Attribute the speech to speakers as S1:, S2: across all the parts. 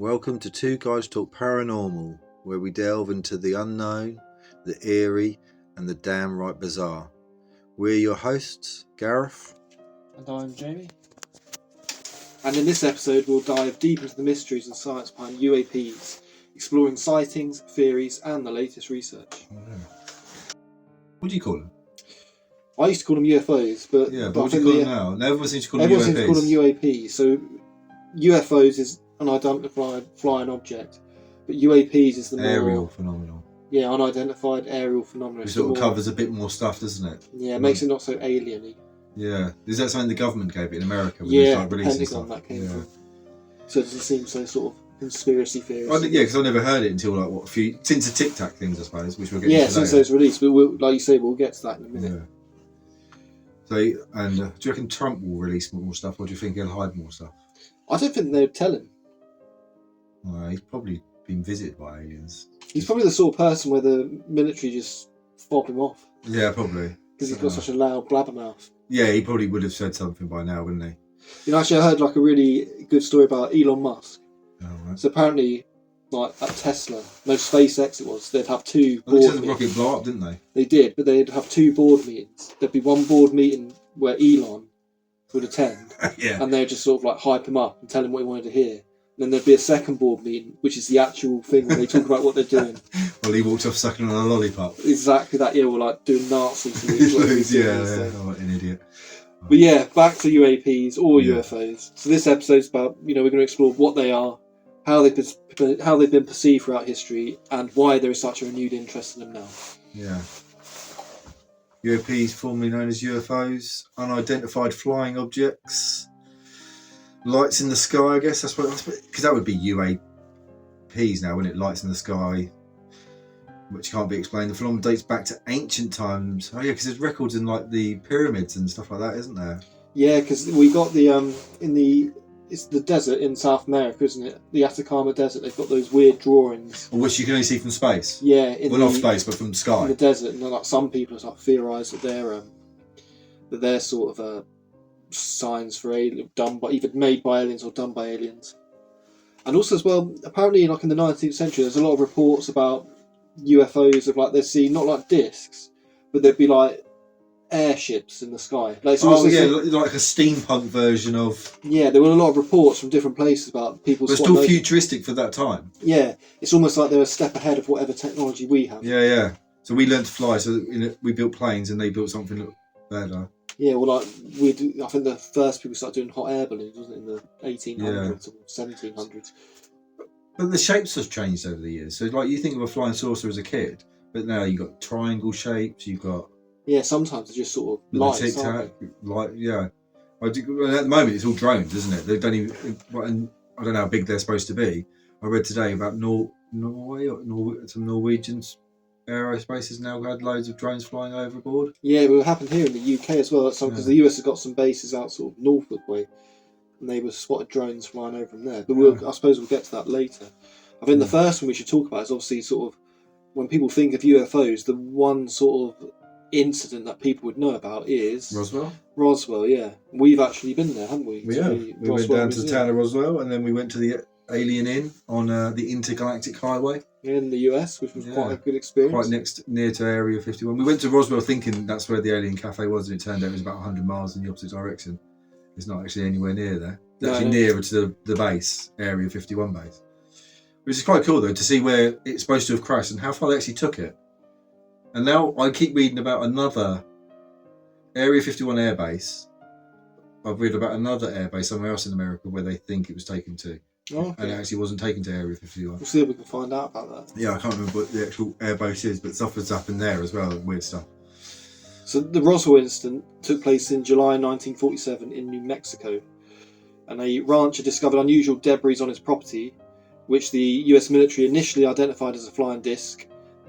S1: welcome to Two Guys Talk Paranormal, where we delve into the unknown, the eerie, and the damn right bizarre. We're your hosts, Gareth.
S2: And I'm Jamie. And in this episode, we'll dive deep into the mysteries and science behind UAPs, exploring sightings, theories, and the latest research.
S1: What do you call them?
S2: I used to call them UFOs, but
S1: what do you call them now? Everyone seems to call them UAPs.
S2: Everyone seems to call them UAPs. So UFOs is an unidentified flying object, but UAPs is the more
S1: aerial phenomenon.
S2: Yeah, unidentified aerial phenomena.
S1: Which sort of covers a bit more stuff, doesn't it?
S2: Yeah, it makes it not so alien-y.
S1: Yeah, is that something the government gave it in America? When
S2: Yeah,
S1: they started releasing
S2: Pentagon
S1: stuff?
S2: That came from. So does it seem so sort of conspiracy theories?
S1: Yeah, because I never heard it until since the Tic Tac things, I suppose, which we'll get into later.
S2: Since those released, but like you say, we'll get to that in a minute.
S1: Yeah. So, do you reckon Trump will release more stuff, or do you think he'll hide more stuff?
S2: I don't think they'd tell him.
S1: Well, he's probably been visited by aliens.
S2: He's probably the sort of person where the military just fob him off.
S1: Yeah, probably.
S2: Because he's got such a loud blabbermouth.
S1: Yeah, he probably would have said something by now, wouldn't he?
S2: You know, actually, I heard like a really good story about Elon Musk.
S1: Oh, right.
S2: So apparently, like at Tesla, no, SpaceX it was, they'd have two board
S1: meetings.
S2: The
S1: rocket blow up, didn't they?
S2: They did, but they'd have two board meetings. There'd be one board meeting where Elon would attend,
S1: yeah,
S2: and they'd just sort of like hype him up and tell him what he wanted to hear. And then there'd be a second board meeting, which is the actual thing where they talk about what they're doing.
S1: Well, he walked off sucking on a lollipop.
S2: Exactly that, yeah, we're like doing Nazi salutes.
S1: Oh, an idiot.
S2: But yeah, back to UAPs or UFOs. So this episode's about, we're going to explore what they are, how they've been perceived throughout history, and why there is such a renewed interest in them now.
S1: Yeah. UAPs, formerly known as UFOs, unidentified flying objects. Lights in the sky, I guess that's what, because that would be UAPs now, wouldn't it? Lights in the sky, which can't be explained. The phenomenon dates back to ancient times. Oh yeah, because there's records in like the pyramids and stuff like that, isn't there?
S2: Yeah, because we got it's the desert in South America, isn't it? The Atacama Desert. They've got those weird drawings,
S1: which you can only see from space.
S2: Yeah,
S1: not space, but from the sky.
S2: In the desert, and like some people have theorised that they're sort of signs for alien, either made by aliens or done by aliens. And also as well, apparently like in the 19th century there's a lot of reports about UFOs of like they'd see not like discs, but there'd be like airships in the sky. Like,
S1: like a steampunk version of...
S2: Yeah, there were a lot of reports from different places about people...
S1: But still futuristic for that time.
S2: Yeah, it's almost like they're a step ahead of whatever technology we have.
S1: Yeah. So we learned to fly, so we built planes and they built something better.
S2: Yeah, well, like I think the first people started doing hot air balloons, wasn't it, in the 1800s or 1700s?
S1: But the shapes have changed over the years. So, like, you think of a flying saucer as a kid, but now you've got triangle shapes. You've got
S2: sometimes they're just sort of lights.
S1: Tic Tac, yeah. At the moment, it's all drones, isn't it? They don't even. And I don't know how big they're supposed to be. I read today about Norway or some Norwegians. Aerospace has now had loads of drones flying overboard.
S2: Yeah, it happened here in the UK as well. Because the US has got some bases out sort of Norfolk way, and they were spotted drones flying over from there. But I suppose we'll get to that later. I think the first one we should talk about is obviously sort of when people think of UFOs, the one sort of incident that people would know about is
S1: Roswell.
S2: Roswell, yeah. We've actually been there, haven't we?
S1: We went down to the town of Roswell, and then we went to the Alien Inn on the Intergalactic Highway
S2: in the US, which was quite a good experience.
S1: Quite near to Area 51. We went to Roswell thinking that's where the Alien Cafe was, and it turned out it was about 100 miles in the opposite direction. It's not actually anywhere near there. It's actually nearer to the base, Area 51 base. Which is quite cool, though, to see where it's supposed to have crashed and how far they actually took it. And now I keep reading about another Area 51 airbase. I've read about another airbase somewhere else in America where they think it was taken to.
S2: Oh, okay.
S1: And it actually wasn't taken to Area 51.
S2: We'll see if we can find out about that.
S1: Yeah, I can't remember what the actual airbase is, but stuff was up in there as well, weird stuff.
S2: So the Roswell Incident took place in July 1947 in New Mexico. And a rancher discovered unusual debris on his property, which the US military initially identified as a flying disc,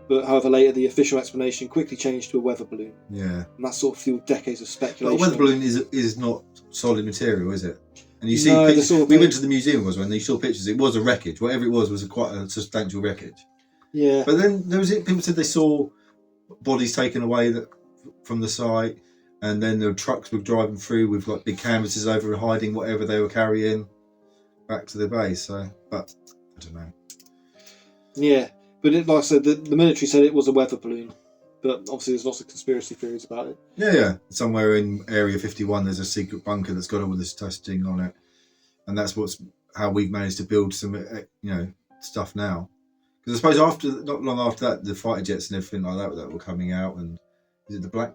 S2: but however later the official explanation quickly changed to a weather balloon.
S1: Yeah.
S2: And that sort of fueled decades of speculation.
S1: But a weather balloon is not solid material, is it? And you see pictures, we went to the museum when you saw pictures, it was a wreckage. Whatever it was quite a substantial wreckage.
S2: Yeah.
S1: But then people said they saw bodies taken away from the site, and then the trucks were driving through with like big canvases over hiding whatever they were carrying back to the base. So, but I don't know.
S2: Yeah, but like I said, the military said it was a weather balloon, but obviously there's lots of conspiracy theories about it.
S1: Yeah. Somewhere in Area 51, there's a secret bunker that's got all this testing on it, and that's how we've managed to build some, stuff now. Because I suppose not long after that, the fighter jets and everything like that were coming out, and is it the black?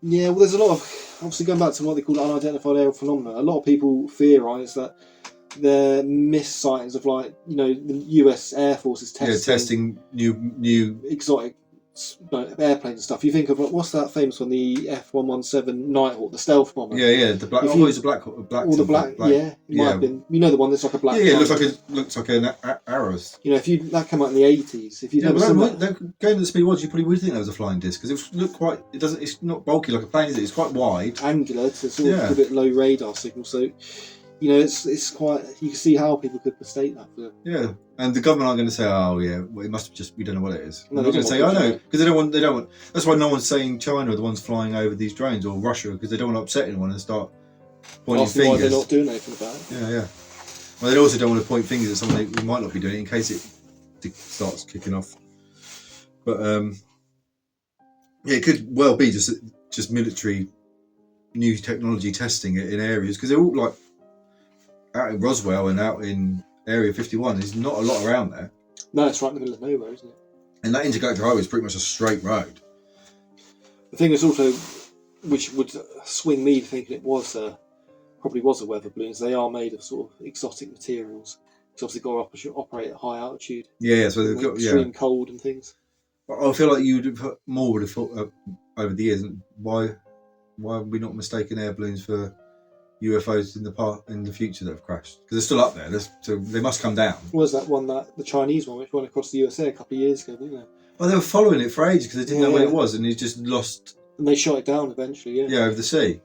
S2: Yeah, well, there's a lot of, obviously going back to what they call unidentified aerial phenomena, a lot of people theorise that they're missed sightings of, like, the US Air Force is
S1: testing new
S2: exotic airplanes and stuff. You think of, what's that famous one, the F-117 Nighthawk, the stealth bomber?
S1: Yeah, the black. It's a black.
S2: Or the black. Yeah, it might have been. You know, the one that's like a black.
S1: Yeah, it looks like an arrows.
S2: If that came out in the 80s, if you
S1: going to the speed was, you probably would think that was a flying disc because it's not bulky like a plane, is it? It's quite wide,
S2: angular to sort of give it low radar signal. So, it's quite. You can see how people could mistake that for.
S1: Yeah, and the government aren't going to say, "Oh, yeah, well, it must have just we don't know what it is."
S2: No,
S1: they're going to say, "I know," because they don't want. That's why no one's saying China are the ones flying over these drones or Russia because they don't want to upset anyone and start pointing fingers.
S2: Why they're not doing anything about it.
S1: Yeah. Well, they also don't want to point fingers at someone who might not be doing it in case it starts kicking off. But it could well be just military new technology testing it in areas because they're all like out in Roswell and out in Area 51. There's not a lot around there.
S2: No, it's right in the middle of nowhere, isn't it?
S1: And that intergalactic highway is pretty much a straight road.
S2: The thing is also, which would swing me to thinking it probably was a weather balloon, is they are made of sort of exotic materials. It's obviously got to operate at high altitude.
S1: Yeah, so they've got
S2: extreme cold and things.
S1: I feel like would have thought over the years, why are we not mistaken air balloons for UFOs in the future that have crashed? Because they're still up there, so they must come down.
S2: Was that one the Chinese one which went across the USA a couple of years ago, didn't they?
S1: Well, they were following it for ages because they didn't know where it was, and it just lost.
S2: And they shot it down eventually, yeah.
S1: Yeah, over the sea.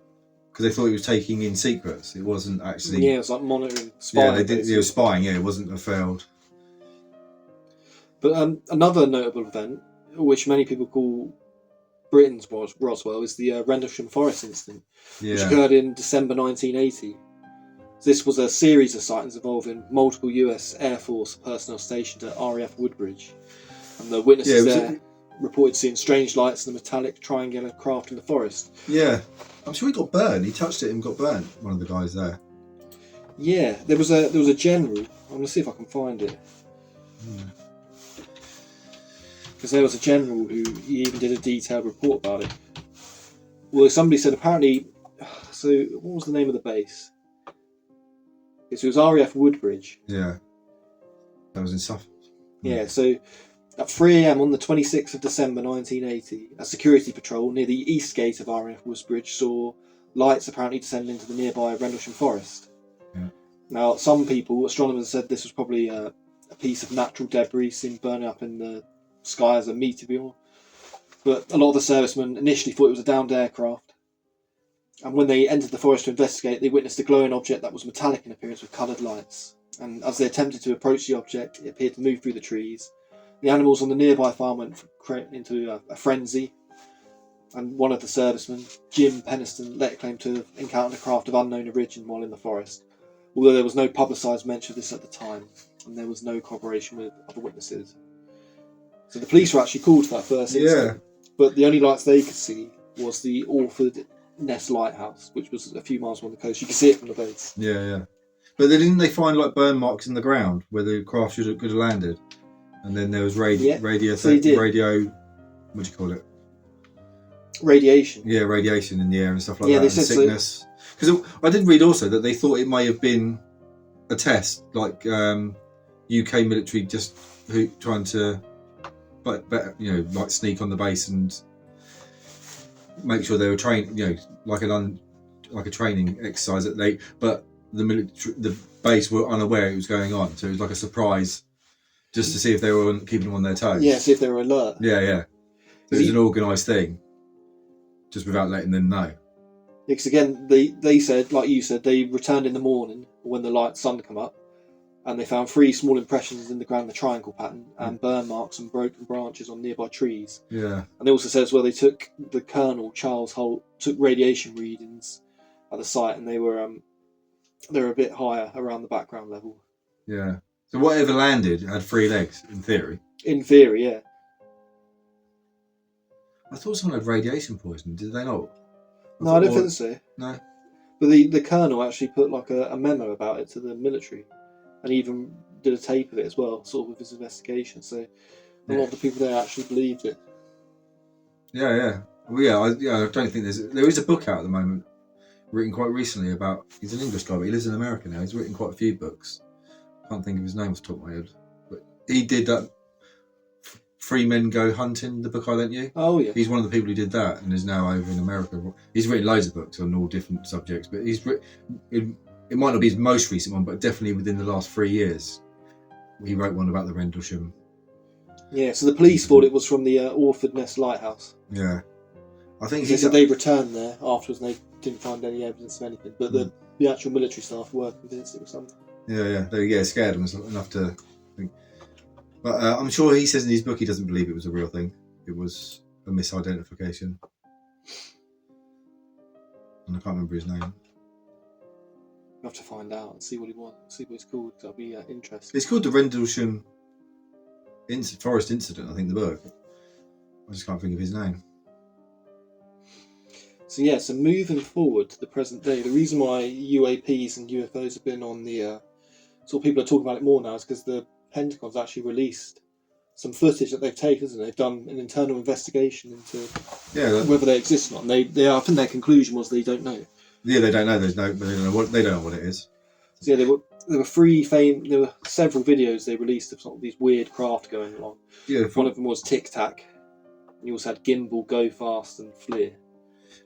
S1: Because they thought it was taking in secrets. It wasn't actually.
S2: Yeah, it was like monitoring, spying.
S1: Yeah, they did. It was spying. Yeah, it wasn't a failed.
S2: But another notable event, which many people call Britain's Roswell, is the Rendlesham Forest Incident, which occurred in December 1980. This was a series of sightings involving multiple US Air Force personnel stationed at RAF Woodbridge, and the witnesses there reported seeing strange lights and a metallic triangular craft in the forest.
S1: Yeah, I'm sure he got burned. He touched it and got burned. One of the guys there.
S2: Yeah, there was a general. I'm going to see if I can find it. Because there was a general who even did a detailed report about it. Well, somebody said apparently. So, what was the name of the base? It was RAF Woodbridge.
S1: Yeah, that was in Suffolk.
S2: Yeah, so at 3 a.m. on the 26th of December 1980, a security patrol near the east gate of RAF Woodbridge saw lights apparently descending into the nearby Rendlesham Forest.
S1: Yeah.
S2: Now, some people, astronomers, said this was probably a piece of natural debris seen burning up in the sky as a meteor, but a lot of the servicemen initially thought it was a downed aircraft, and when they entered the forest to investigate, they witnessed a glowing object that was metallic in appearance with coloured lights, and as they attempted to approach the object, it appeared to move through the trees. The animals on the nearby farm went into a frenzy, and one of the servicemen, Jim Penniston, later claimed to have encountered a craft of unknown origin while in the forest, although there was no publicised mention of this at the time, and there was no corroboration with other witnesses. So the police were actually called to that first incident, but the only lights they could see was the Orford Ness Lighthouse, which was a few miles on the coast. You could see it from the base.
S1: Yeah. But didn't they find like burn marks in the ground where the craft could have landed? And then there was radio. What do you call it?
S2: Radiation.
S1: Yeah, radiation in the air and stuff like that.
S2: They said
S1: sickness. Because I did read also that they thought it may have been a test, like UK military just trying to, like sneak on the base and make sure they were trained, like a training exercise but the base were unaware it was going on, so it was like a surprise, just to see if they were keeping them on their toes.
S2: Yeah, see if they were alert.
S1: Yeah. So it was an organised thing, just without letting them know.
S2: Because again, they said, like you said, they returned in the morning when the sun come up, and they found 3 small impressions in the ground, the triangle pattern, and burn marks and broken branches on nearby trees.
S1: Yeah.
S2: And they also said as well they took the Colonel Charles Holt took radiation readings at the site, and they were a bit higher around the background level.
S1: Yeah. So whatever landed had 3 legs, in theory.
S2: In theory, yeah.
S1: I thought someone had radiation poisoning. Did they not?
S2: No, I don't think so.
S1: No.
S2: But the colonel actually put like a memo about it to the military, and even did a tape of it as well, sort of with his investigation. So a lot of the people there actually believed it.
S1: Yeah. Well, I don't think there is a book out at the moment, written quite recently about. He's an English guy, but he lives in America now. He's written quite a few books. Can't think of his name off the top of my head, but he did that. 3 Men Go Hunting, the book I lent you.
S2: Oh yeah.
S1: He's one of the people who did that, and is now over in America. He's written loads of books on all different subjects, but he's written. It might not be his most recent one, but definitely within the last 3 years, he wrote one about the Rendlesham.
S2: Yeah. So the police thought it was from the Orford Ness Lighthouse.
S1: Yeah, I think
S2: they said they returned there afterwards, and they didn't find any evidence of anything. But the actual military staff were convinced it was something.
S1: Yeah. They scared them enough to think. But I'm sure he says in his book he doesn't believe it was a real thing. It was a misidentification. And I can't remember his name.
S2: You have to find out and see what he wants, see what it's called. That'll be interesting.
S1: It's called the Rendlesham Forest Incident, I think, the book. I just can't think of his name.
S2: So yeah, so moving forward to the present day, the reason why UAPs and UFOs have been on the sort of people are talking about it more now is because the Pentagon's actually released some footage that they've taken, isn't it? They've done an internal investigation into whether they exist or not. And they I think their conclusion was they don't know.
S1: Yeah, they don't know. They don't know what it is.
S2: So yeah, there were several videos they released of sort of these weird craft going along. Yeah, one of them was Tic Tac. And you also had Gimbal, Go Fast, and Flare.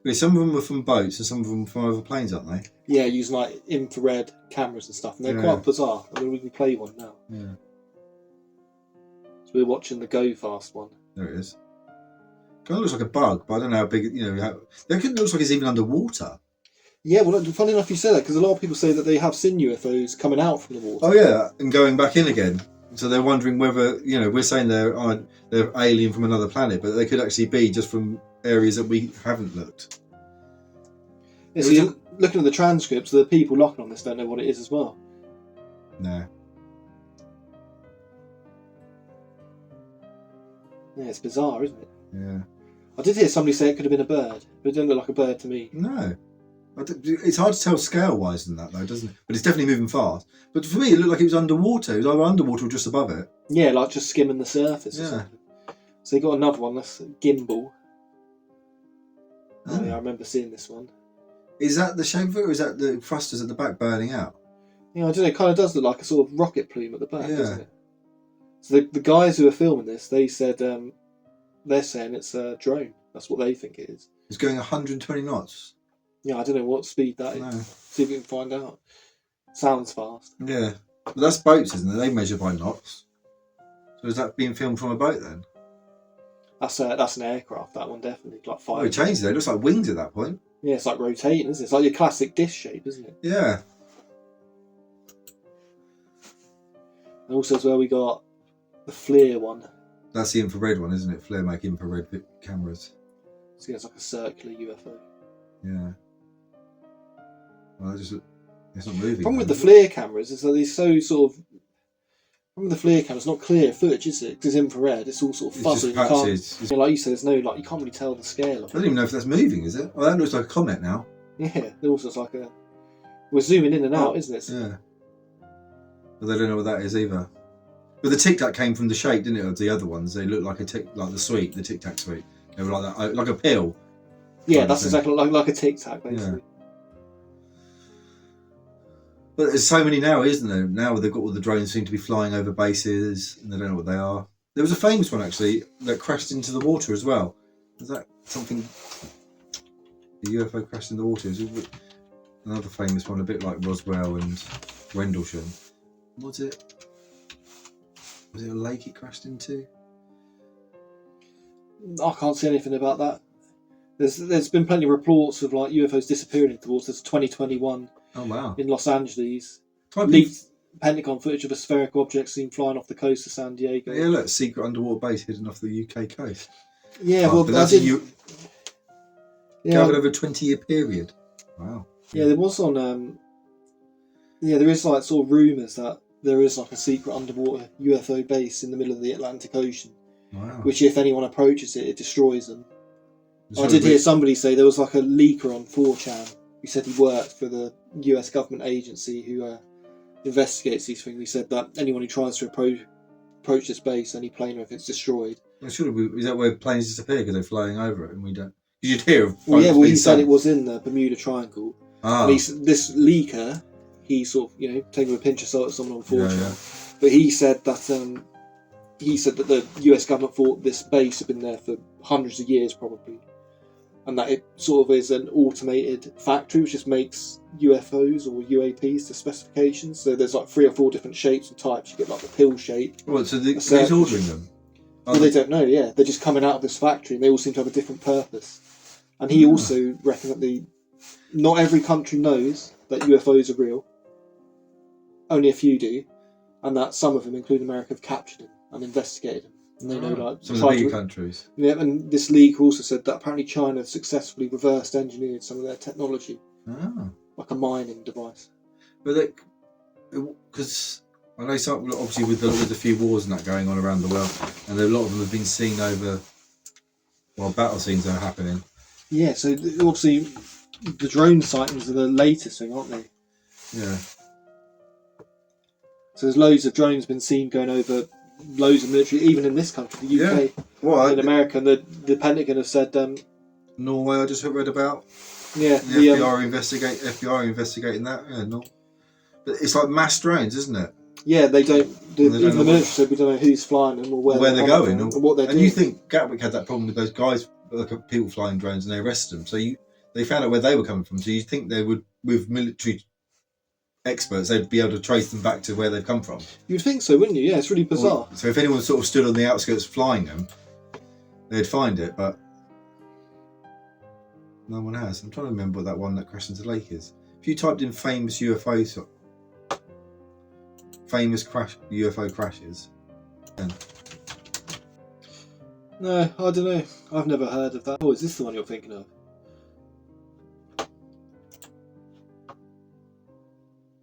S1: Yeah, some of them were from boats, and some of them from other planes, aren't they?
S2: Yeah, using like infrared cameras and stuff, and they're quite bizarre. I mean, we can play one now.
S1: Yeah.
S2: So we're watching the Go Fast one.
S1: There it is. Kind of looks like a bug, but I don't know how big. It looks like it's even underwater.
S2: Yeah, well, funny enough you say that, because a lot of people say that they have seen UFOs coming out from the water.
S1: Oh yeah, and going back in again. So they're wondering whether, we're saying they're alien from another planet, but they could actually be just from areas that we haven't looked.
S2: Yeah, so looking at the transcripts, the people locking on this don't know what it is as well.
S1: No.
S2: Yeah, it's bizarre, isn't it?
S1: Yeah.
S2: I did hear somebody say it could have been a bird, but it didn't look like a bird to me.
S1: No. It's hard to tell scale-wise than that, though, doesn't it? But it's definitely moving fast. But for me, it looked like it was underwater. It was either underwater or just above it.
S2: Yeah, like just skimming the surface or something. So you got another one, that's Gimbal. Oh yeah, I remember seeing this one.
S1: Is that the shape of it, or is that the thrusters at the back burning out?
S2: Yeah, I don't know, it kind of does look like a sort of rocket plume at the back, doesn't it? So the guys who are filming this, they said, they're saying it's a drone. That's what they think it is.
S1: It's going 120 knots.
S2: Yeah, I don't know what speed that is. See if we can find out. Sounds fast.
S1: Yeah. But that's boats, isn't it? They measure by knots. So is that being filmed from a boat then?
S2: That's an aircraft, that one, definitely. Like fire.
S1: Oh, it changes though. It looks like wings at that point.
S2: Yeah, it's like rotating, isn't it? It's like your classic disc shape, isn't it?
S1: Yeah.
S2: And also as well, we got the Flare one.
S1: That's the infrared one, isn't it? Flare make infrared cameras.
S2: So yeah, it's like a circular UFO.
S1: Yeah. Well, it's not moving.
S2: The problem with the Flare cameras is that they're so sort of. From the Flare camera, it's not clear footage, is it? Because it's infrared, it's all sort of fuzzy.
S1: It's just patches.
S2: Like you said, there's no you can't really tell the scale of it.
S1: I don't even know if that's moving, is it? Oh, that looks like a comet now.
S2: Yeah, it also it's like we're zooming in and out, isn't it?
S1: Yeah. But they don't know what that is either. But the Tic Tac came from the shape, didn't it, of the other ones? They looked like the Tic Tac sweet. They were like that, like a pill.
S2: Yeah, that's exactly like a Tic Tac, basically. Yeah.
S1: But there's so many now, isn't there? Now they've got all the drones seem to be flying over bases, and they don't know what they are. There was a famous one actually that crashed into the water as well. Was that something? The UFO crashed in the water. It was another famous one, a bit like Roswell and Rendlesham. Was it a lake it crashed into?
S2: I can't see anything about that. There's been plenty of reports of like UFOs disappearing into the water. There's 2021.
S1: Oh wow!
S2: In Los Angeles, leaked Pentagon footage of a spherical object seen flying off the coast of San Diego.
S1: Yeah, look, secret underwater base hidden off the UK coast.
S2: Yeah, well,
S1: but that's covered over a 20-year period. Wow.
S2: Yeah, there was on. Yeah, there is like sort of rumours that there is like a secret underwater UFO base in the middle of the Atlantic Ocean,
S1: Wow.
S2: which if anyone approaches it, it destroys them.
S1: It's
S2: I
S1: really
S2: did hear somebody say there was like a leaker on 4chan who said he worked for the US government agency who investigates these things. He said that anyone who tries to approach this base, any plane, or if it's destroyed.
S1: Well, is that where planes disappear because they're flying over it and we don't? You'd hear of.
S2: Well, yeah,
S1: boats
S2: well, he
S1: being
S2: said
S1: sunk.
S2: it was in the Bermuda Triangle.
S1: Ah.
S2: And this leaker, he sort of, taking a pinch of salt at someone on 4chan.
S1: Yeah.
S2: But he said that the US government thought this base had been there for hundreds of years, probably, and that it sort of is an automated factory which just makes UFOs or UAPs to specifications. So there's like 3 or 4 different shapes and types. You get like the pill shape.
S1: Well, so who's ordering them?
S2: Well, they don't know. Yeah, they're just coming out of this factory, and they all seem to have a different purpose. And he also reckoned that not every country knows that UFOs are real. Only a few do, and that some of them, including America, have captured them and investigated them. And they know, like,
S1: some of the bigger countries.
S2: Yeah, and this leak also said that apparently China successfully reversed engineered some of their technology, like a mining device.
S1: But because I know some, obviously with the few wars and that going on around the world, and a lot of them have been seen over while battle scenes are happening.
S2: Yeah, so obviously the drone sightings are the latest thing, aren't they?
S1: Yeah.
S2: So there's loads of drones been seen going over loads of military, even in this country, the UK, in America, and the Pentagon have said.
S1: Norway, I just read about.
S2: Yeah,
S1: the FBI investigating that. Yeah, no. But it's like mass drones, isn't it?
S2: Yeah, they don't. Even the military said we don't know who's flying them or where they're going or what they're doing.
S1: And you think Gatwick had that problem with those guys, like people flying drones, and they arrested them. So they found out where they were coming from. So you think they would, with military experts, they'd be able to trace them back to where they've come from.
S2: You'd think so, wouldn't you? Yeah, it's really bizarre.
S1: So if anyone sort of stood on the outskirts flying them, they'd find it, but no one has. I'm trying to remember what that one that crashed into the lake is. If you typed in famous UFO UFO crashes, then...
S2: No, I don't know. I've never heard of that. Oh, is this the one you're thinking of?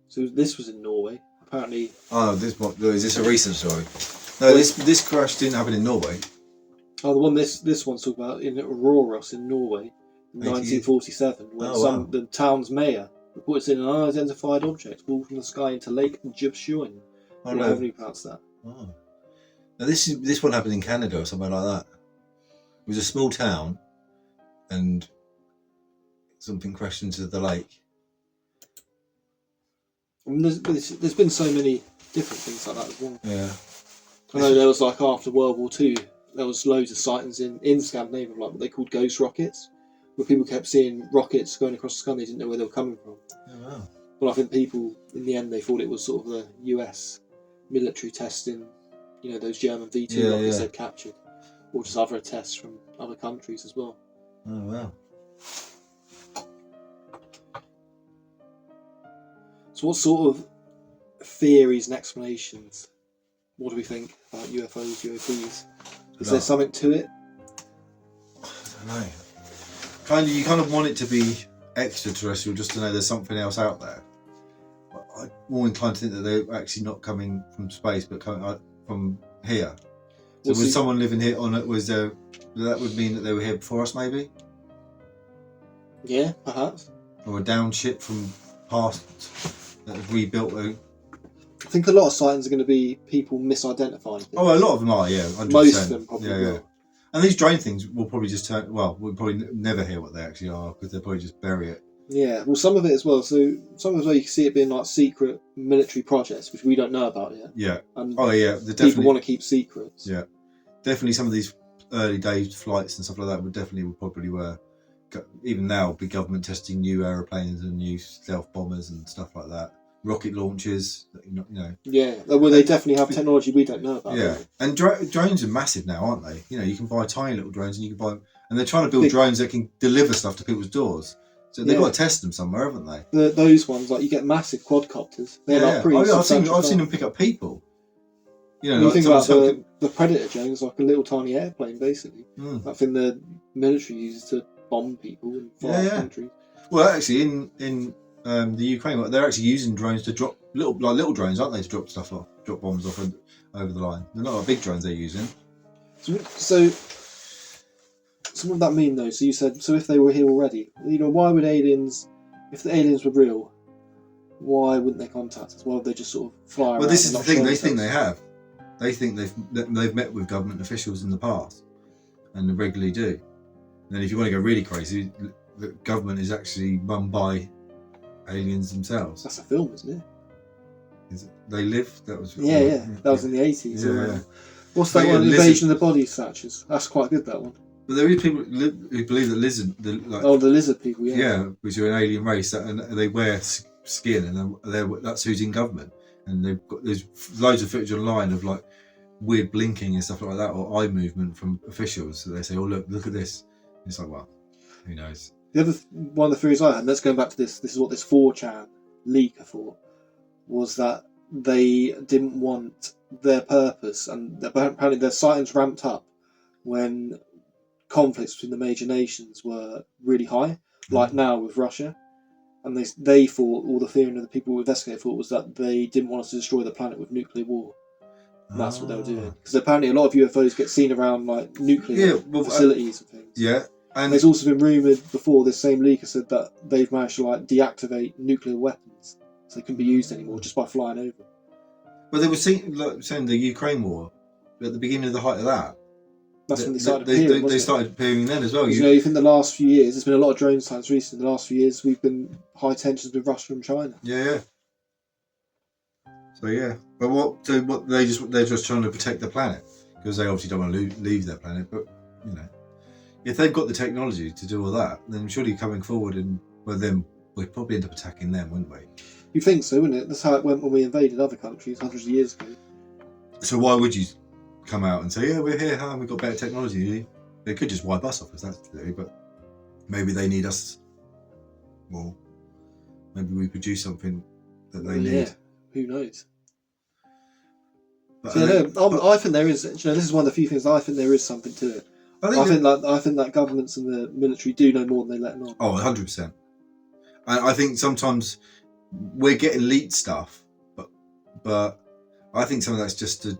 S2: So this was in Norway, apparently.
S1: Oh, is this a recent story? No, this crash didn't happen in Norway.
S2: Oh, the one this one's talking about in Røros in Norway, in 1947, when the town's mayor reports in an unidentified object fall from the sky into Lake Djupsjøen.
S1: Oh no,
S2: however you pronounce that.
S1: Oh, now this one happened in Canada or somewhere like that. It was a small town, and something crashed into the lake.
S2: I mean, there's been so many different things like that as well.
S1: Yeah.
S2: I know there was like after World War II, there was loads of sightings in Scandinavia, like what they called ghost rockets, where people kept seeing rockets going across the sky and they didn't know where they were coming from.
S1: Oh, wow.
S2: But I think people, in the end, they thought it was sort of the US military testing, those German V2 rockets they'd captured, or just other tests from other countries as well.
S1: Oh, wow.
S2: So what sort of theories and explanations, what do we think about UFOs, UAPs? Is there something to it?
S1: I don't know. You kind of want it to be extraterrestrial just to know there's something else out there. I'm more inclined to think that they're actually not coming from space but coming from here. So was someone living here on it? That would mean that they were here before us, maybe?
S2: Yeah, perhaps.
S1: Or a down ship from past that have rebuilt. I
S2: think a lot of sightings are going to be people misidentifying things.
S1: Oh, a lot of them are, yeah. 100%.
S2: Most of them probably will.
S1: Yeah. And these drone things will probably just we'll probably never hear what they actually are because they'll probably just bury it. Yeah,
S2: well, some of it as well. So some of it you can see it being like secret military projects, which we don't know about yet.
S1: Yeah.
S2: And
S1: people
S2: want to keep secrets.
S1: Yeah. Definitely some of these early days flights and stuff like that would probably were, even now, be government testing new aeroplanes and new stealth bombers and stuff like that. Rocket launches,
S2: Yeah, well, they definitely have technology we don't know about.
S1: Yeah, and drones are massive now, aren't they? You can buy tiny little drones, and they're trying to build drones that can deliver stuff to people's doors. So they've got to test them somewhere, haven't they?
S2: Those ones, like you get massive quadcopters.
S1: I've seen them pick up people.
S2: You think about the Predator drones, like a little tiny airplane, basically. That thing the military uses to bomb people in far countries.
S1: Well, actually, in the Ukraine, they're actually using drones to drop little drones, aren't they, to drop stuff off, drop bombs off over the line? They're not like big drones they're using.
S2: So what would that mean though? So you said, so if they were here already, why would aliens, if the aliens were real, why wouldn't they contact us? Why would they just sort of fly around?
S1: Well, this is the thing. They think they have. They think they've met with government officials in the past, and they regularly do. And then if you want to go really crazy, the government is actually run by aliens themselves.
S2: That's a film, isn't it?
S1: Is it They Live? That was
S2: that was in the 80s.
S1: Yeah.
S2: What's that one? Invasion of the Body Snatchers. That's quite good, that one.
S1: But there is people who believe that
S2: the lizard people,
S1: which are an alien race, and they wear skin, and that's who's in government. And there's loads of footage online of like weird blinking and stuff like that, or eye movement from officials. So they say, "Oh, look at this." And it's like, well, who knows?
S2: The other one of the theories I had, and let's go back to this. This is what this 4chan leaker thought, was that they didn't want their purpose, and apparently their sightings ramped up when conflicts between the major nations were really high, like now with Russia. And they thought, all the theory of the people who investigated thought, was that they didn't want us to destroy the planet with nuclear war. And that's what they were doing. Because apparently a lot of UFOs get seen around like nuclear facilities and things.
S1: Yeah. And
S2: there's also been rumoured before, this same leaker said that they've managed to like deactivate nuclear weapons, so they couldn't be used anymore just by flying over.
S1: Well, they were saying the Ukraine war, at the beginning of the height of that.
S2: That's when they started appearing.
S1: They started appearing then as well.
S2: You think the last few years, there's been a lot of drone sightings recently. The last few years, we've been high tensions with Russia and China.
S1: Yeah. So yeah, but they're just trying to protect the planet, because they obviously don't want to leave their planet. But if they've got the technology to do all that, then surely coming forward then we'd probably end up attacking them, wouldn't we?
S2: You think so, wouldn't it? That's how it went when we invaded other countries hundreds of years ago.
S1: So why would you come out and say, yeah, we're here, we've got better technology? They could just wipe us off if that's the theory, but maybe they need us more. Maybe we produce something that they need.
S2: Yeah, who knows? But I think there is. This is one of the few things I think there is something to it. I think that governments and the military do know more than they let on.
S1: Oh, 100%. And I think sometimes we're getting leaked stuff, but I think some of that's just to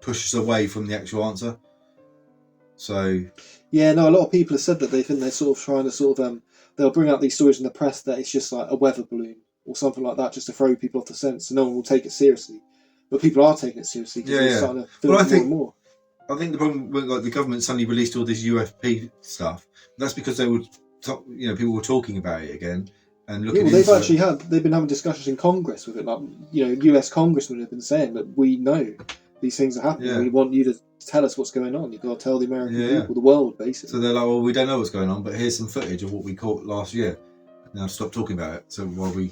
S1: push us away from the actual answer. So
S2: a lot of people have said that they think they're sort of trying to they'll bring out these stories in the press that it's just like a weather balloon or something like that, just to throw people off the scent, so no one will take it seriously. But people are taking it seriously because they're starting to feel more and more.
S1: I think the problem with the government suddenly released all this UFP stuff. That's because they would, people were talking about it again and looking.
S2: They've been having discussions in Congress with it. Like, US congressmen have been saying that we know these things are happening. Yeah. We want you to tell us what's going on. You've got to tell the American people, the world, basically.
S1: So they're like, well, we don't know what's going on, but here's some footage of what we caught last year. Now stop talking about it. So while we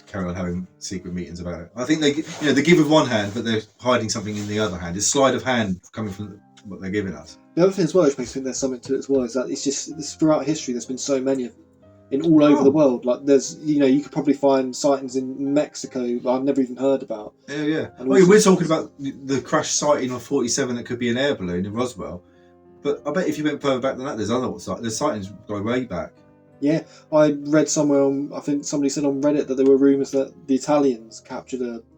S1: carry on having secret meetings about it, I think they give with one hand, but they're hiding something in the other hand. It's sleight of hand coming from what they're giving us.
S2: The other thing as well, which makes me think there's something to it as well, is that it's throughout history. There's been so many of them in all over the world. Like there's, you could probably find sightings in Mexico that I've never even heard about.
S1: Yeah. We're talking about the crash sighting of 47 that could be an air balloon in Roswell, but I bet if you went further back than that, there's sightings go way back.
S2: Yeah, I read somewhere I think somebody said on Reddit that there were rumours that the Italians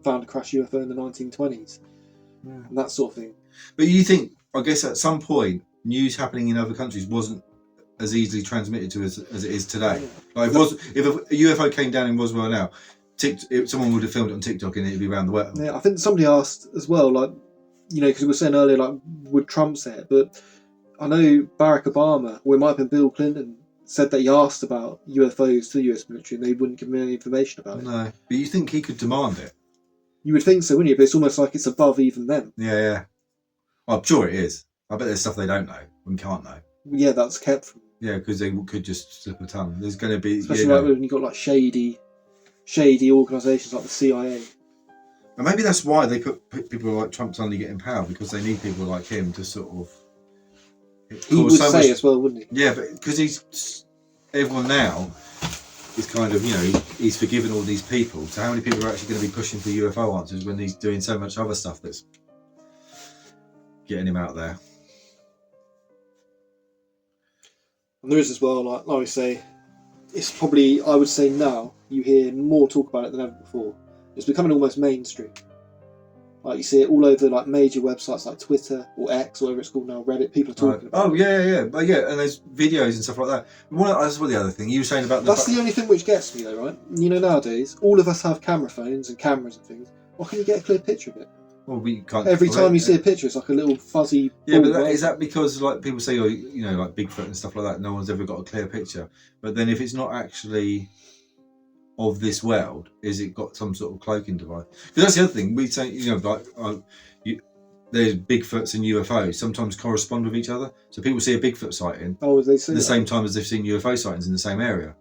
S2: found a crash UFO in the 1920s, and that sort of thing.
S1: But you think, I guess at some point, news happening in other countries wasn't as easily transmitted to us as it is today. Like if a UFO came down in Roswell now, someone would have filmed it on TikTok and it'd be around the world.
S2: Yeah, I think somebody asked as well, like, because we were saying earlier, like, would Trump say it? But I know Barack Obama, or it might have been Bill Clinton, said that he asked about UFOs to the US military and they wouldn't give him any information about it.
S1: No, but you think he could demand it?
S2: You would think so, wouldn't you? But it's almost like it's above even them.
S1: Yeah. I'm sure it is. I bet there's stuff they don't know and can't know.
S2: Yeah, that's kept from.
S1: Yeah, because they could just slip a tongue. There's going to be...
S2: Especially like when you've got like shady organisations like the CIA.
S1: And maybe that's why they put people like Trump suddenly get in power, because they need people like him to sort of...
S2: He would say as well, wouldn't he?
S1: Yeah, but because everyone now is kind of, he's forgiven all these people. So how many people are actually going to be pushing for UFO answers when he's doing so much other stuff that's getting him out there?
S2: And there is as well, like we say, it's probably, I would say now, you hear more talk about it than ever before. It's becoming almost mainstream. Like you see it all over like major websites like Twitter or X, or whatever it's called now, Reddit. People are talking about it.
S1: Oh yeah. But yeah, and there's videos and stuff like that. That's what the other thing you were saying about.
S2: That's the only thing which gets me though, right? You know, nowadays all of us have camera phones and cameras and things. Why can't you get a clear picture of it?
S1: Well, we can't.
S2: Every time you see a picture, it's like a little fuzzy.
S1: Yeah,
S2: ball,
S1: but
S2: right?
S1: is that because like people say, you know, like Bigfoot and stuff like that? No one's ever got a clear picture. But then if it's not actually of this world, is it got some sort of cloaking device? Because that's the other thing we say. You know, like there's Bigfoots and UFOs sometimes correspond with each other. So people see a Bigfoot sighting
S2: as they say
S1: at the same time as they've seen UFO sightings in the same area.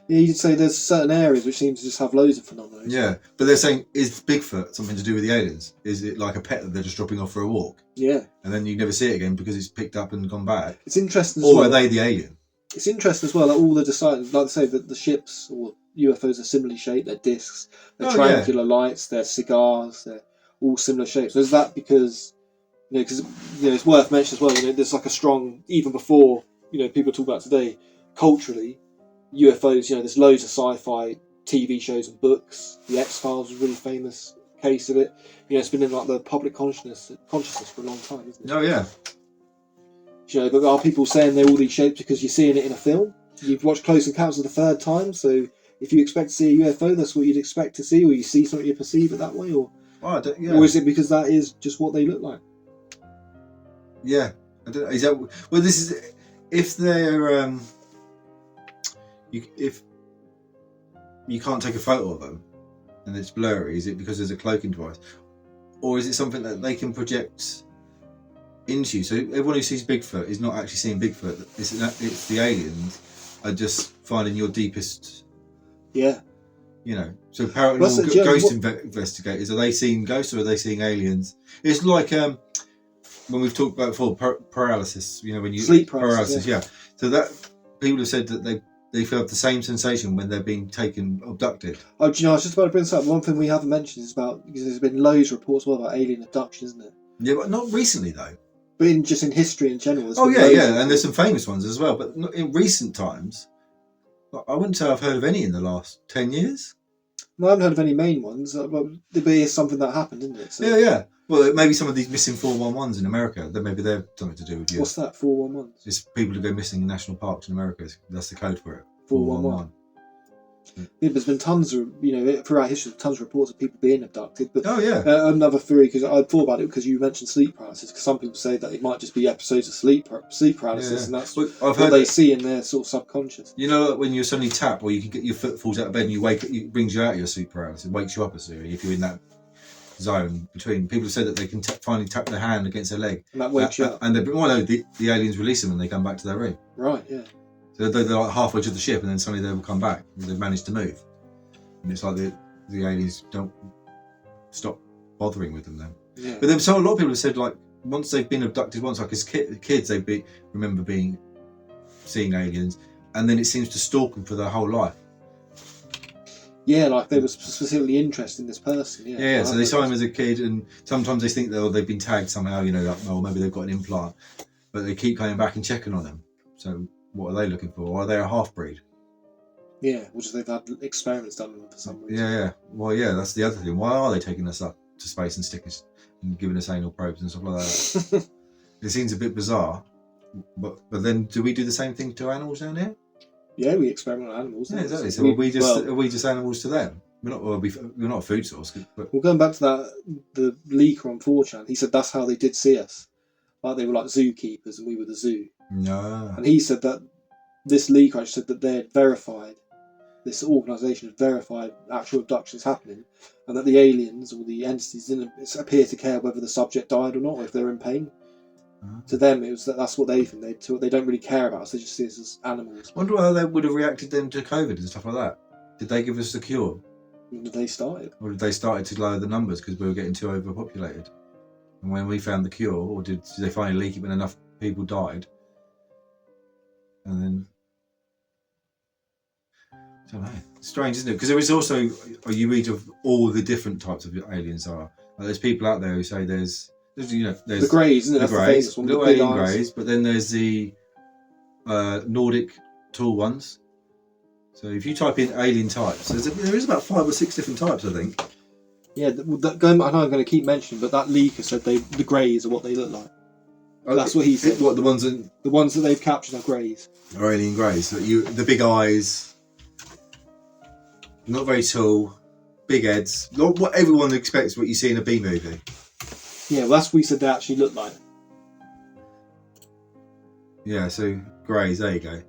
S2: Yeah, you'd say there's certain areas which seem to just have loads of phenomena.
S1: Yeah, but they're saying, is Bigfoot something to do with the aliens? Is it like a pet that they're just dropping off for a walk?
S2: Yeah.
S1: And then you never see it again because it's picked up and gone back?
S2: It's interesting as
S1: well. Or
S2: well.
S1: are they the alien?
S2: It's interesting as well that all the deciders, like I say, that the ships or UFOs are similarly shaped, they're discs, they're triangular lights, they're cigars, they're all similar shapes. So is that because, you know, because it's worth mentioning as well, you know, there's like a strong, even before, you know, people talk about today, culturally, UFOs, you know, there's loads of sci-fi TV shows and books. The X-Files was a really famous case of it. You know, it's been in like the public consciousness for a long time, isn't it?
S1: Oh yeah.
S2: You know, but are people saying they're all these shapes because you're seeing it in a film? You've watched Close Encounters of the Third Time, so if you expect to see a UFO, that's what you'd expect to see, or you see something, you perceive it that way, or or is it because that is just what they look like?
S1: Yeah, I don't know. Is that well? This is if they're if you can't take a photo of them and it's blurry, is it because there's a cloaking device, or is it something that they can project into you? So everyone who sees Bigfoot is not actually seeing Bigfoot. It's the aliens are just finding your deepest.
S2: Yeah.
S1: You know, so paranormal ghost investigators, are they seeing ghosts or are they seeing aliens? It's like when we've talked about before paralysis. You know, when you
S2: sleep paralysis.
S1: Yeah. So that people have said that they feel the same sensation when they're being abducted.
S2: Oh, do you know, I was just about to bring this up. One thing we haven't mentioned is because there's been loads of reports about alien abduction, isn't it?
S1: Yeah, but not recently though.
S2: But just in history in general.
S1: Oh yeah, and there's some famous ones as well. But in recent times, I wouldn't say I've heard of any in the last 10 years.
S2: No, I haven't heard of any main ones, but it's something that happened, isn't it? So.
S1: Yeah. Well, maybe some of these missing 411s in America, maybe they're something to do with you.
S2: What's that, 411s?
S1: It's people who go missing in national parks in America. That's the code for it.
S2: 411. Yeah, there's been tons of, you know, throughout history, tons of reports of people being abducted. But another theory, because I thought about it because you mentioned sleep paralysis, because some people say that it might just be episodes of sleep paralysis, and that's what they see in their sort of subconscious. You
S1: know, when you suddenly tap, or you can get your foot falls out of bed and you wake, it brings you out of your sleep paralysis, wakes you up as if you're in that zone between. People have said that they can finally tap their hand against their leg,
S2: and that wakes you up.
S1: And the aliens release them and they come back to their room.
S2: Right. Yeah.
S1: So they're like halfway to the ship, and then suddenly they will come back. And they've managed to move, and it's like the aliens don't stop bothering with them then.
S2: Yeah.
S1: But then, so a lot of people have said like once they've been abducted once, like as kids, they remember seeing aliens, and then it seems to stalk them for their whole life.
S2: Yeah, like they were specifically interested in this person.
S1: Yeah. So they saw him as a kid, and sometimes they think that they've been tagged somehow. You know, like, maybe they've got an implant, but they keep coming back and checking on them. So. What are they looking for? Or are they a half-breed?
S2: Yeah, which they've had experiments done on them for some reason.
S1: Yeah. Well, yeah, that's the other thing. Why are they taking us up to space and sticking us and giving us anal probes and stuff like that? It seems a bit bizarre. But then, do we do the same thing to animals down here?
S2: Yeah, we experiment on animals.
S1: Yeah, exactly. So are we just animals to them? We're not a food source. But...
S2: Well, going back to the leaker on 4chan, he said that's how they did see us. Like they were like zookeepers and we were the zoo.
S1: No.
S2: And he said that this leaker said that they had verified, this organisation had verified actual abductions happening, and that the aliens or the entities didn't appear to care whether the subject died or not, or if they're in pain. To them, it was that's what they think. They don't really care about us. They just see us as animals.
S1: I wonder how they would have reacted then to COVID and stuff like that. Did they give us the cure?
S2: When did they start?
S1: Or did they start to lower the numbers because we were getting too overpopulated? And when we found the cure, or did they finally leak it when enough people died? And then, I don't know. It's strange, isn't it? Because there is also, you read of all the different types of aliens are. Like there's people out there who say there's
S2: the greys, isn't it?
S1: The greys, the alien greys, but then there's the Nordic tall ones. So if you type in alien types, there is about 5 or 6 different types, I think.
S2: Yeah, going, I know I'm going to keep mentioning, but that leaker said the greys are what they look like. That's what he said.
S1: What, the ones
S2: that they've captured are greys.
S1: are alien greys. So the big eyes, not very tall, big heads. Not what everyone expects what you see in a B movie.
S2: Yeah, well, that's what he said they actually look like.
S1: Yeah, so greys, there you go.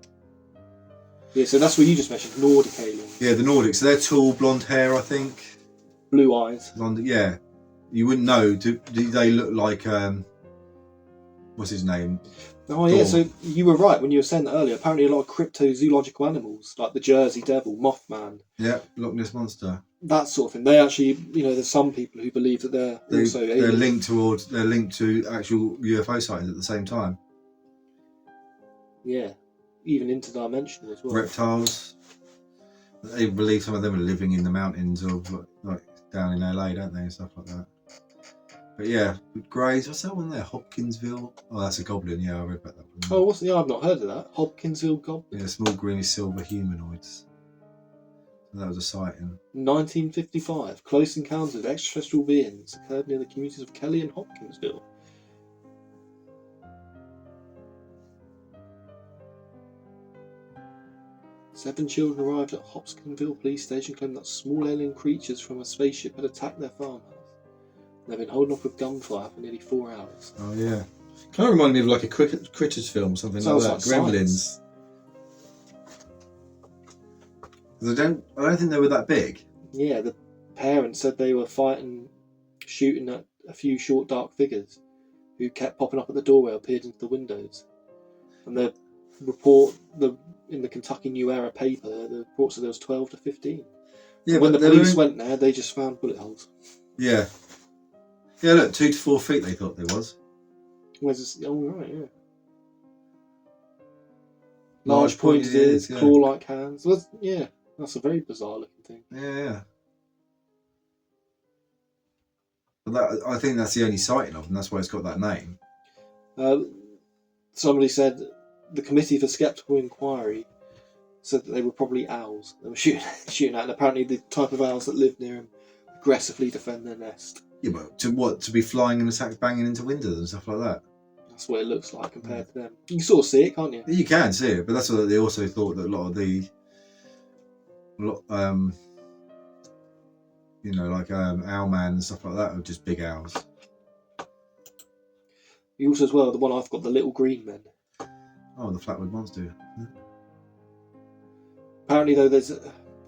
S2: Yeah, so that's what you just mentioned, Nordic aliens.
S1: Yeah, the Nordics. So they're tall, blonde hair, I think.
S2: Blue eyes.
S1: Blonde, yeah. You wouldn't know. Do they look like what's his name?
S2: Oh yeah, so you were right when you were saying that earlier. Apparently a lot of cryptozoological animals, like the Jersey Devil, Mothman.
S1: Yeah, Loch Ness Monster.
S2: That sort of thing. They actually, there's some people who believe that they're also aliens.
S1: They're linked to actual UFO sightings at the same time.
S2: Yeah, even interdimensional as well.
S1: Reptiles. They believe some of them are living in the mountains or like down in LA, don't they, and stuff like that. But yeah, greys. What's that one there? Hopkinsville. Oh, that's a goblin. Yeah, I read about that one.
S2: Oh, I've not heard of that. Hopkinsville goblin.
S1: Yeah, small greenish silver humanoids. So that was a sighting.
S2: 1955, close encounters with extraterrestrial beings occurred near the communities of Kelly and Hopkinsville. Seven children arrived at Hopkinsville police station claiming that small alien creatures from a spaceship had attacked their farmhouse. They've been holding off with gunfire for nearly 4 hours.
S1: Oh yeah, kind of reminded me of like a Critters film, something like that. Gremlins. I don't think they were that big.
S2: Yeah, the parents said they were shooting at a few short dark figures who kept popping up at the doorway or appeared into the windows. And the report, in the Kentucky New Era paper, the report said there was 12 to 15. Yeah, when the police went there, they just found bullet holes.
S1: Yeah. Yeah, look, 2 to 4 feet they thought there was.
S2: Oh, right, yeah. Large pointed ears, claw-like hands. Well, yeah, that's a very bizarre looking thing.
S1: Yeah. But I think that's the only sighting of them, that's why it's got that name.
S2: Somebody said the Committee for Skeptical Inquiry said that they were probably owls. They were shooting at, and apparently the type of owls that live near them aggressively defend their nest. Yeah,
S1: but to be flying and attack, banging into windows and stuff like that?
S2: That's what it looks like compared to them. You can sort of see it, can't you?
S1: You can see it, but that's what they also thought, that a lot of like Owlman and stuff like that are just big owls.
S2: You also, as well, the one I've got, the little green men.
S1: Oh, the Flatwood Monster. Yeah.
S2: Apparently, though, there's...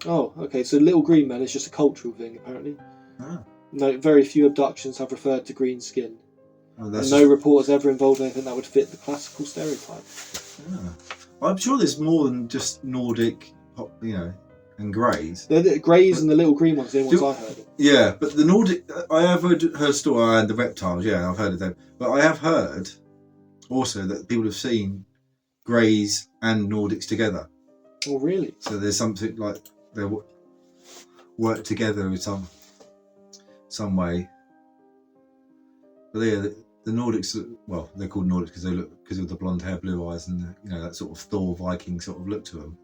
S2: so little green men is just a cultural thing, apparently.
S1: Ah.
S2: No, very few abductions have referred to green skin.
S1: Oh,
S2: and no report has ever involved anything that would fit the classical stereotype.
S1: Ah. I'm sure there's more than just Nordic, and greys.
S2: The greys and the little green ones, the ones I heard of.
S1: Yeah, but the Nordic, I have heard a story, and the reptiles, yeah, I've heard of them. But I have heard also that people have seen greys and Nordics together.
S2: Oh, really?
S1: So there's something like they work together in some way. But yeah, the Nordics, well, they're called Nordics because of the blonde hair, blue eyes, and that sort of Thor Viking sort of look to them.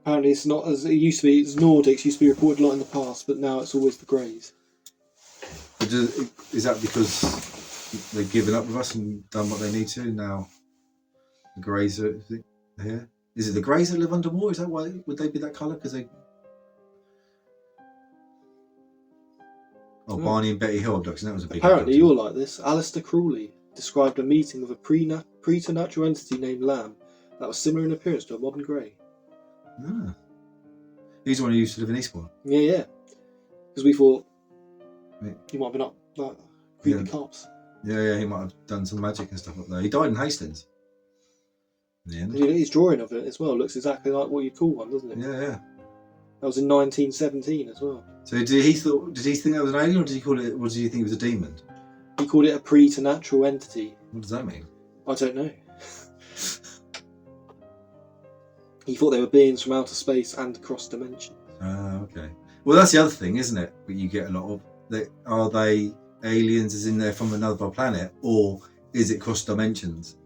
S2: Apparently, it's not as it used to be. It's Nordics used to be reported a lot in the past, but now it's always the greys.
S1: But is that because they've given up with us and done what they need to now? The greys are here. Is it the greys that live underwater? Is that why would they be that colour? Because they. Oh, Barney and Betty Hill abduction. That was a big.
S2: Apparently, you're like this. Alistair Crawley described a meeting with a preternatural entity named Lamb that was similar in appearance to a modern grey.
S1: Ah. He's the one who used to live in Eastbourne.
S2: Yeah. Because we thought he might have been up like creepy cops.
S1: Yeah, he might have done some magic and stuff like that. He died in Hastings. In the end.
S2: His drawing of it as well looks exactly like what you'd call one, doesn't it?
S1: Yeah.
S2: That was in 1917 as well.
S1: So did he think that was an alien, or did he call it? Or did he think it was a demon?
S2: He called it a preternatural entity.
S1: What does that mean?
S2: I don't know. He thought they were beings from outer space and across dimensions.
S1: Okay. Well, that's the other thing, isn't it? But you get a lot of. Are they aliens, as in they're from another planet, or is it cross dimensions?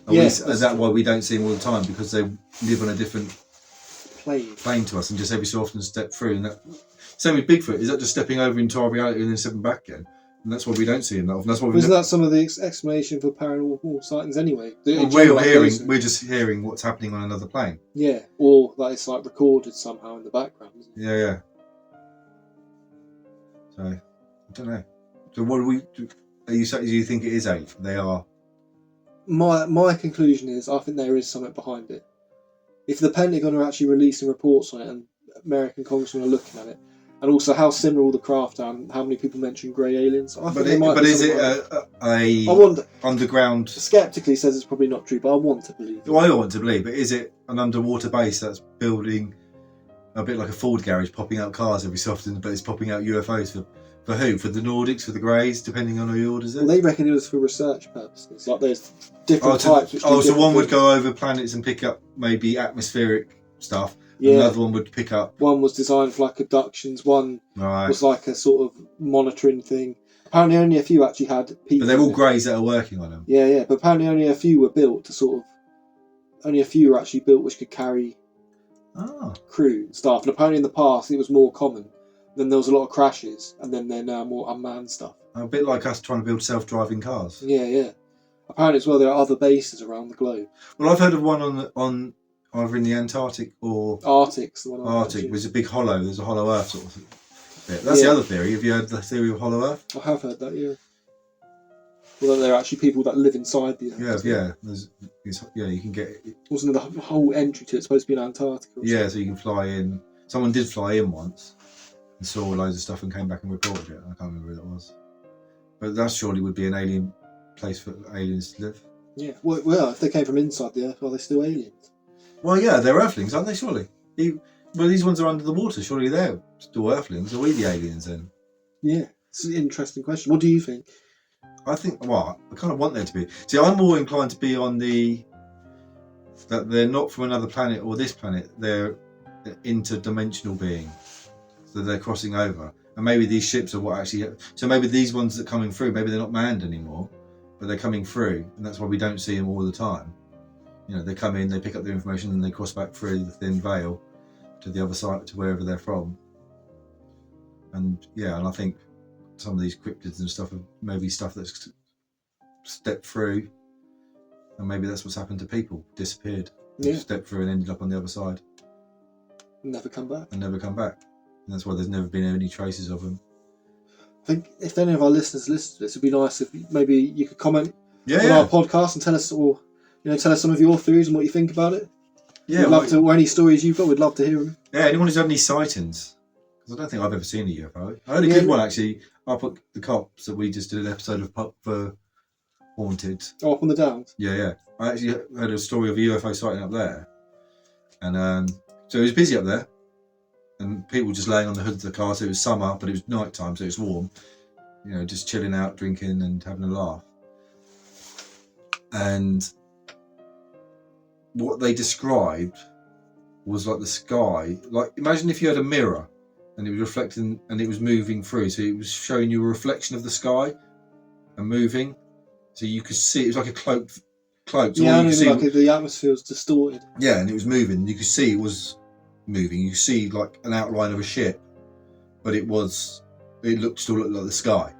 S1: Is that why we don't see them all the time? Because they live on a different plane to us and just every so often step through. And that, same with Bigfoot. Is that just stepping over into our reality and then stepping back again? And that's why we don't see them that often. That's why
S2: isn't that some of the explanation for paranormal sightings anyway?
S1: We're just hearing what's happening on another plane.
S2: Yeah, or that it's like recorded somehow in the background. Isn't it?
S1: Yeah. So I don't know. So what do we? Do you think it is alien? They are.
S2: My conclusion is I think there is something behind it. If the Pentagon are actually releasing reports on it and American congressmen are looking at it, and also how similar all the craft are and how many people mention grey aliens, I think is it a
S1: underground?
S2: Skeptically says it's probably not true, but I want to believe.
S1: Well, I want to believe, but is it an underwater base that's building a bit like a Ford garage, popping out cars every so often, but it's popping out UFOs for who? For the Nordics, for the Greys, depending on who he orders it?
S2: Well, they reckon it was for research purposes. Like there's different types.
S1: So one would go over planets and pick up maybe atmospheric stuff. Yeah. Another one would pick up.
S2: One was designed for like abductions. One was like a sort of monitoring thing. Apparently, only a few actually had people.
S1: But they're all Greys that are working on them.
S2: Yeah. But apparently, only a few were built to sort of. Only a few were actually built which could carry crew and staff. And apparently, in the past, it was more common. Then there was a lot of crashes, and then they're now more unmanned stuff.
S1: A bit like us trying to build self-driving cars.
S2: Yeah. Apparently, as well, there are other bases around the globe.
S1: Well, I've heard of one on either in the Antarctic or
S2: Arctic's the one.
S1: Arctic was a big hollow. There's a hollow Earth sort of bit. That's the other theory. Have you heard the theory of hollow Earth?
S2: I have heard that. Yeah. Well, there are actually people that live inside the Earth.
S1: Yeah. You can get.
S2: Wasn't the whole entry to it supposed to be in Antarctica?
S1: Yeah, so you can fly in. Someone did fly in once and saw loads of stuff and came back and reported it. I can't remember who that was. But that surely would be an alien place for aliens to live.
S2: Yeah. Well, if they came from inside the Earth, are they still aliens?
S1: Well, yeah, they're Earthlings, aren't they? Surely. Well, these ones are under the water. Surely they're still Earthlings. Are we the aliens then?
S2: Yeah, it's an interesting question. What do you think?
S1: I think. Well, I kind of want there to be. See, I'm more inclined to be on that they're not from another planet or this planet. They're interdimensional beings. So they're crossing over, and maybe these ships are what actually. So maybe these ones that are coming through, maybe they're not manned anymore, but they're coming through, and that's why we don't see them all the time. You know, they come in, they pick up the information, and they cross back through the thin veil to the other side, to wherever they're from. And I think some of these cryptids and stuff are maybe stuff that's stepped through, and maybe that's what's happened to people, disappeared, stepped through and ended up on the other side.
S2: Never come back.
S1: And that's why there's never been any traces of them.
S2: I think if any of our listeners listen to this, it'd be nice if maybe you could comment on our podcast and tell us, tell us some of your theories and what you think about it. Yeah, we'd love to, or any stories you've got, we'd love to hear them.
S1: Yeah, anyone who's had any sightings, because I don't think I've ever seen a UFO. I heard a good one actually up at the Cops that we just did an episode of Pop for Haunted.
S2: Oh, up on the Downs?
S1: Yeah. I actually heard a story of a UFO sighting up there. And so it was busy up there. And people just laying on the hood of the car. So it was summer, but it was night time, so it was warm. You know, just chilling out, drinking and having a laugh. And what they described was like the sky. Like, imagine if you had a mirror and it was reflecting and it was moving through. So it was showing you a reflection of the sky and moving. So you could see, it was like a cloak. So
S2: the atmosphere was distorted.
S1: Yeah, and it was moving. You could see it was moving. You could see like an outline of a ship, but it still looked like the sky.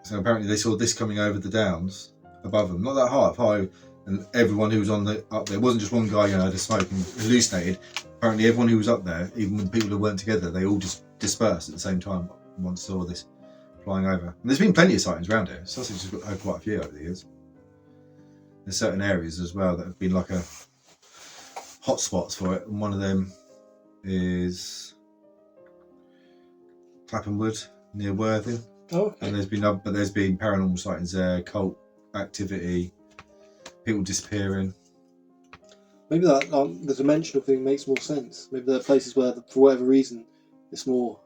S1: So apparently they saw this coming over the downs above them, not that high, and everyone who was up there, it wasn't just one guy, had a smoke and hallucinated. Apparently everyone who was up there, even the people who weren't together, they all just dispersed at the same time once saw this flying over. And there's been plenty of sightings around here. Sussex has had quite a few over the years. There's certain areas as well that have been like a hot spots for it, and one of them is Claphamwood near Worthing.
S2: Oh, okay.
S1: And there's been paranormal sightings there, cult activity, people disappearing.
S2: Maybe that the dimensional thing makes more sense. Maybe there are places where, for whatever reason, it's more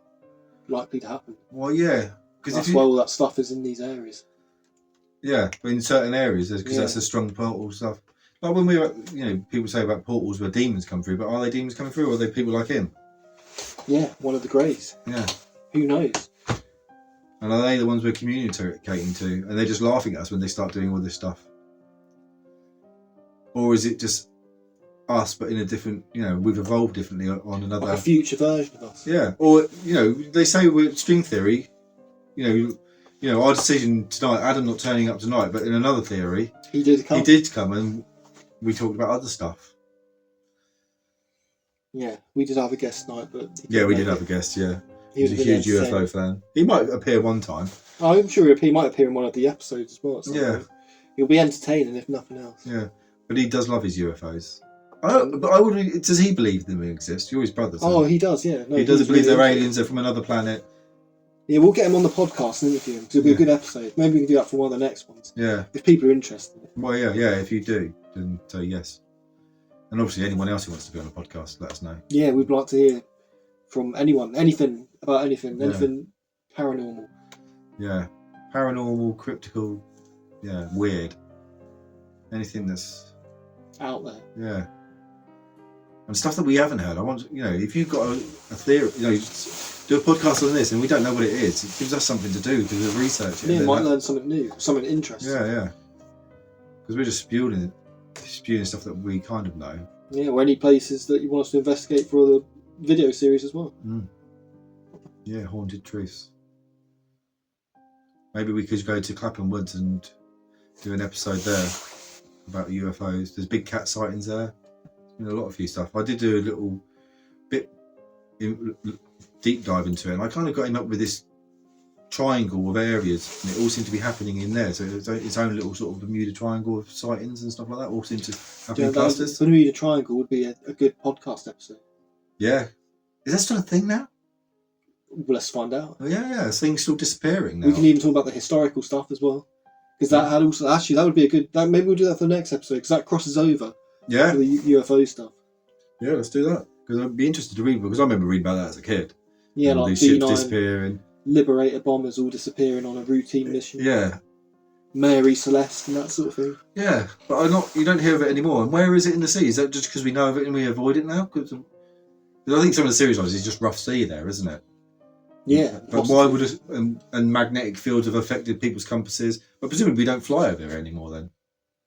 S2: likely to happen.
S1: Well, yeah, because
S2: that's why all that stuff is in these areas.
S1: Yeah, but in certain areas, because that's a strong portal stuff. Like when we were, people say about portals where demons come through, but are they demons coming through, or are they people like him?
S2: Yeah, one of the Greys.
S1: Yeah.
S2: Who knows?
S1: And are they the ones we're communicating to, and they're just laughing at us when they start doing all this stuff? or is it just us, but in a different? We've evolved differently on another.
S2: Like a future version of us.
S1: Yeah, or they say with string theory, our decision tonight, Adam not turning up tonight, but in another theory,
S2: He did come.
S1: He did come, and we talked about other stuff.
S2: Yeah, we did have a guest tonight, but
S1: Yeah, we did have a guest. Yeah,
S2: he was
S1: a huge UFO fan. He might appear one time.
S2: I'm sure he might appear in one of the episodes as well.
S1: Yeah,
S2: he'll be entertaining if nothing else.
S1: Yeah, but he does love his UFOs. But I would. Does he believe them exist? You're his brother.
S2: Oh, he does. Yeah,
S1: he doesn't believe they're aliens. They're from another planet.
S2: Yeah, we'll get him on the podcast and interview him. 'Cause it'll be a good episode. Maybe we can do that for one of the next ones.
S1: Yeah,
S2: if people are interested.
S1: Well, yeah. If you do, then say yes. And obviously, anyone else who wants to be on the podcast, let us know. Yeah,
S2: we'd like to hear from anyone, anything about anything paranormal.
S1: Yeah, paranormal, cryptical, weird. Anything that's
S2: out there.
S1: Yeah. And stuff that we haven't heard. I want, if you've got a theory, do a podcast on this, and we don't know what it is. It gives us something to do because of research.
S2: Yeah, might learn something new, something interesting.
S1: Yeah. Because we're just spewing stuff that we kind of know.
S2: Yeah, or any places that you want us to investigate for the video series as well.
S1: Yeah, haunted truths. Maybe we could go to Clapham Woods and do an episode there about UFOs. There's big cat sightings there. There's been a few stuff. I did do a little bit deep dive into it, and I kind of got him up with this triangle of areas, and it all seemed to be happening in there. So it's its own little sort of Bermuda Triangle of sightings and stuff like that. All seem to happen in clusters.
S2: The Bermuda Triangle would be a good podcast episode.
S1: Yeah, is that still a thing now?
S2: Well, let's find out.
S1: Oh, yeah, this thing's still disappearing now.
S2: We can even talk about the historical stuff as well, because that had also that would be a good. Maybe we'll do that for the next episode because that crosses over.
S1: Yeah,
S2: for the UFO stuff.
S1: Yeah, let's do that because I'd be interested to read because I remember reading about that as a kid.
S2: Yeah,
S1: like these ships disappearing,
S2: Liberator bombers all disappearing on a routine mission.
S1: Yeah,
S2: Mary Celeste and that sort of thing.
S1: Yeah, but you don't hear of it anymore. And where is it in the sea? Is that just because we know of it and we avoid it now? Because I think some of the series ones is just rough sea there, isn't it?
S2: Yeah.
S1: But why would it, and magnetic fields have affected people's compasses? But presumably we don't fly over there anymore then.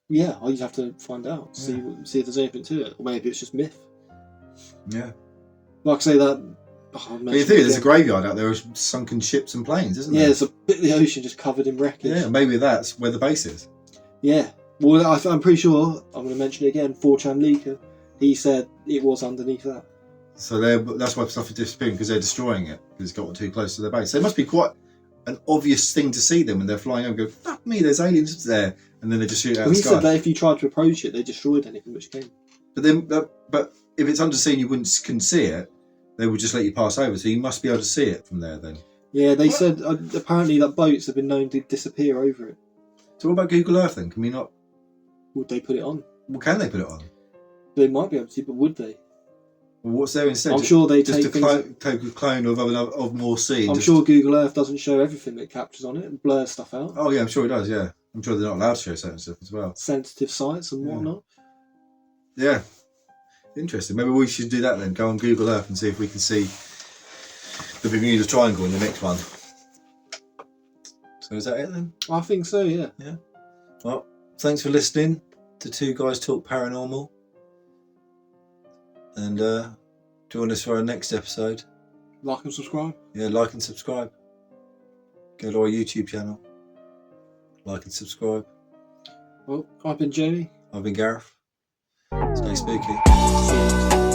S2: Yeah, I'll just have to find out, see if there's anything to it, or maybe it's just myth.
S1: Yeah.
S2: Like I say that.
S1: But you think there's a graveyard out there of sunken ships and planes, isn't there?
S2: Yeah, there's a bit of the ocean just covered in wreckage.
S1: Yeah, maybe that's where the base is.
S2: Yeah. Well, I'm pretty sure, I'm going to mention it again, 4chan Leaker, he said it was underneath that.
S1: So that's why stuff is disappearing, because they're destroying it, because it's got too close to their base. So it must be quite an obvious thing to see them when they're flying over and go, fuck me, there's aliens there. And then they just shoot out the sky.
S2: He said that if you tried to approach it, they destroyed anything which came.
S1: But if it's undersea and you couldn't see it, they would just let you pass over. So you must be able to see it from there then.
S2: Yeah, they said apparently that boats have been known to disappear over it.
S1: So what about Google Earth then? Can we not?
S2: Would they put it on?
S1: Well, can they put it on?
S2: They might be able to, but would they?
S1: Well, what's there instead?
S2: I'm sure they
S1: just
S2: take
S1: take a clone of more sea.
S2: I'm sure Google Earth doesn't show everything that it captures on it and blurs stuff out.
S1: Oh yeah, I'm sure it does. Yeah, I'm sure they're not allowed to show certain stuff as well.
S2: Sensitive sites and whatnot.
S1: Yeah, interesting. Maybe we should do that then. Go on Google Earth and see if we can see the Bermuda Triangle in the next one. So is that it then?
S2: I think so. Yeah.
S1: Yeah. Well, thanks for listening to Two Guys Talk Paranormal. And join us for our next episode.
S2: Like and subscribe.
S1: Yeah, like and subscribe. Go to our YouTube channel. Like and subscribe.
S2: Well, I've been Jamie.
S1: I've been Gareth. Stay spooky.